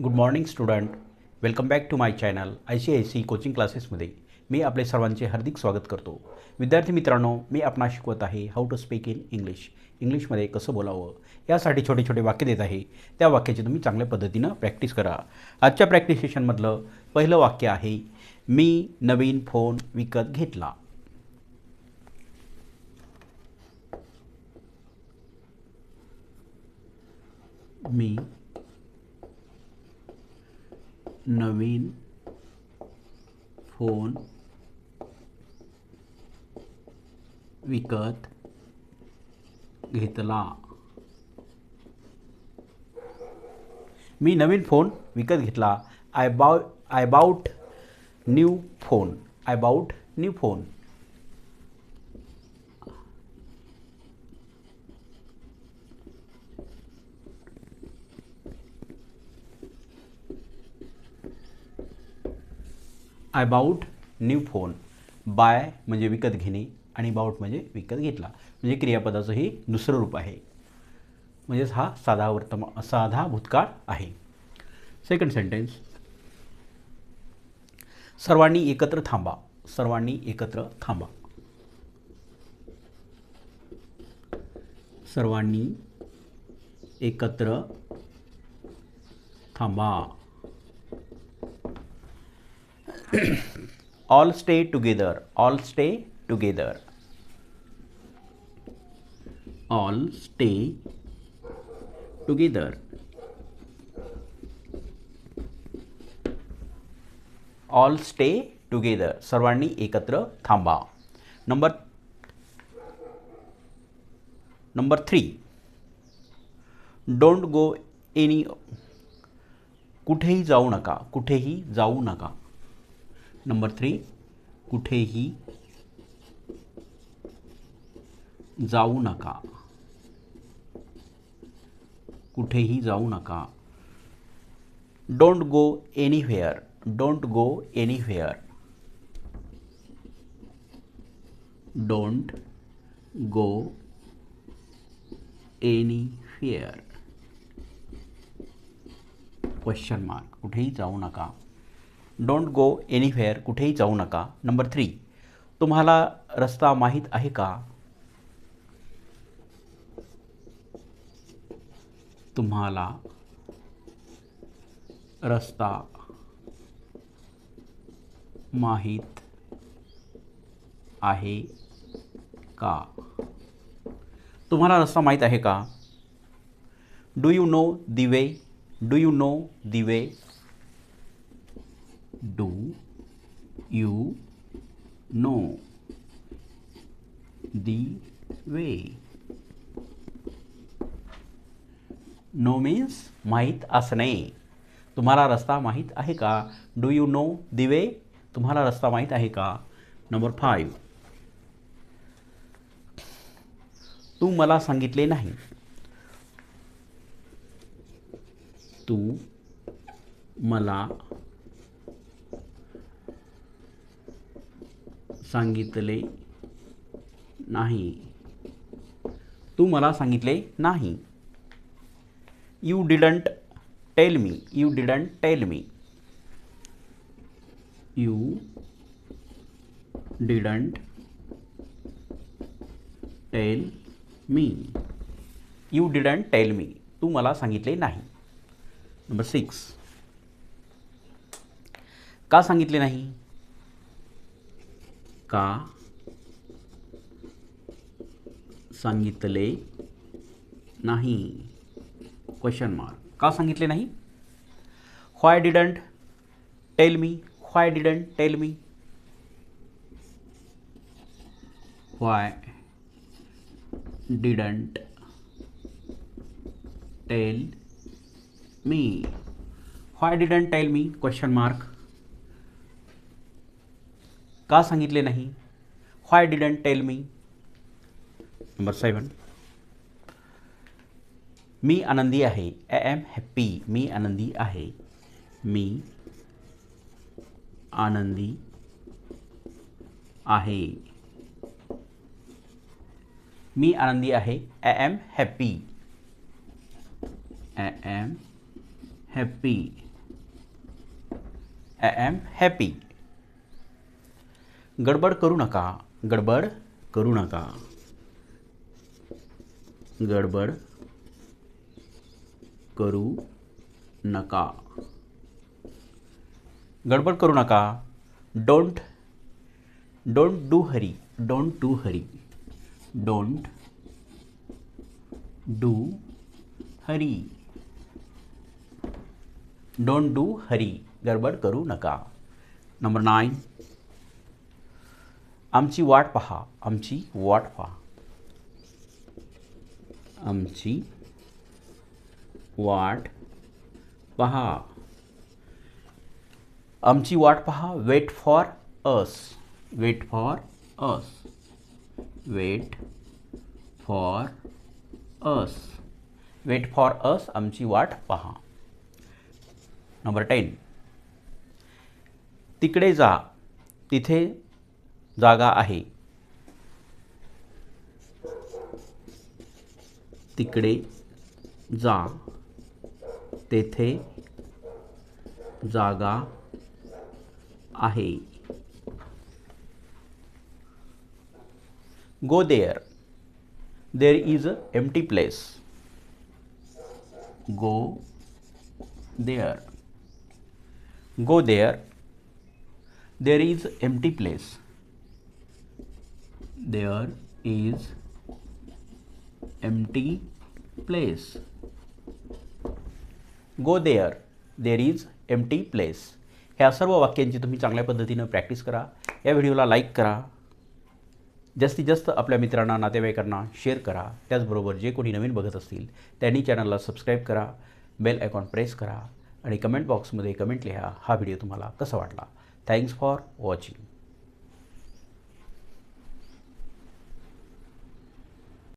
Good morning student. Welcome back to my channel ICIC coaching क्लासेसमध्ये मी आपले सर्वांचे हार्दिक स्वागत करतो. विद्यार्थी मित्रांनो, मी आपणास शिकवत आहे हाऊ टू स्पीक इन इंग्लिशमध्ये कसं बोलावं यासाठी छोटे छोटे वाक्य देत आहे. त्या वाक्याची तुम्ही चांगल्या पद्धतीनं प्रॅक्टिस करा. आजच्या प्रॅक्टिस सेशनमधलं पहिलं वाक्य आहे, मी नवीन फोन विकत घेतला. मी नवीन फोन विकत घेतला. मी नवीन फोन विकत घेतला. I bought new phone. I bought new phone. I bought new phone. Buy म्हणजे विकत घेणे आणि बाउट म्हणजे विकत घेतला, म्हणजे क्रियापदाचं हे दुसरं रूप आहे. म्हणजेच हा साधा भूतकाळ आहे. सेकंड सेंटेन्स, सर्वांनी एकत्र थांबा. सर्वांनी एकत्र थांबा. सर्वांनी एकत्र थांबा. All stay together. All stay together. All stay together. All stay together. सर्वांनी एकत्र थांबा. Number 3, don't go any. कुठेही जाऊ नका. कुठेही जाऊ नका. नंबर 3, कुठेही जाऊ नका. कुठेही जाऊ नका. Don't go anywhere. Don't go anywhere. Don't go anywhere. Question mark. कुठेही जाऊ नका. Don't go anywhere. कुठेही जाऊ नका. नंबर 3, तुम्हाला रस्ता माहीत आहे का? तुम्हाला रस्ता माहीत आहे का? तुम्हाला रस्ता माहीत आहे का? Do you know the way. Do you know the way. Do you know the way? No means माहीत असणे. तुम्हाला रस्ता माहीत आहे का? डू यू नो दी वे. तुम्हाला रस्ता माहीत आहे का? नंबर 5, तू मला सांगितले नाही. तू मला सांगितले नाही. तू मला सांगितले नाही. You didn't tell me. You didn't tell me. You didn't tell me. You didn't tell me. तू मला सांगितले नाही. नंबर 6, का सांगितले नाही? का सांगितले नाही. Question mark. का सांगितले नाही? Why didn't tell me. Why didn't tell me. Why didn't tell me. Why didn't tell me. Question mark. का सांगितले नाही? Why didn't tell me. Number 7, मी आनंदी आहे. I am happy. मी आनंदी आहे. मी आनंदी आहे. मी आनंदी आहे. I am happy. I am happy. I am happy. गडबड करू नका. गडबड करू नका. गडबड करू नका. गडबड करू नका. Don't do Hari. Don't do Hari. Don't do Hari. Don't do Hari. गडबड करू नका. नंबर 9. आमची वाट पहा. आमची वाट पहा. आमची वाट पहा. आमची वाट पहा. Wait for us. Wait for us. Wait for us. Wait for us. आमची वाट पहा. नंबर 10. तिकडे जा. तिथे जागा आहे. तिकडे जा. तेथे जागा आहे. Go there. There is a empty place. Go there. Go there. There is empty place. There is empty place. Go there. There is empty place. ह्या सर्व वाक्यांची तुम्ही चांगल्या पद्धतीनं प्रॅक्टिस करा. या व्हिडिओला लाईक करा. जास्तीत जास्त आपल्या मित्रांना, नातेवाईकांना शेअर करा. त्याचबरोबर जे कोणी नवीन बघत असतील त्यांनी चॅनलला सबस्क्राईब करा. बेल आयकॉन प्रेस करा आणि कमेंट बॉक्समध्ये कमेंट लिहा हा व्हिडिओ तुम्हाला कसा वाटला. Thanks for watching.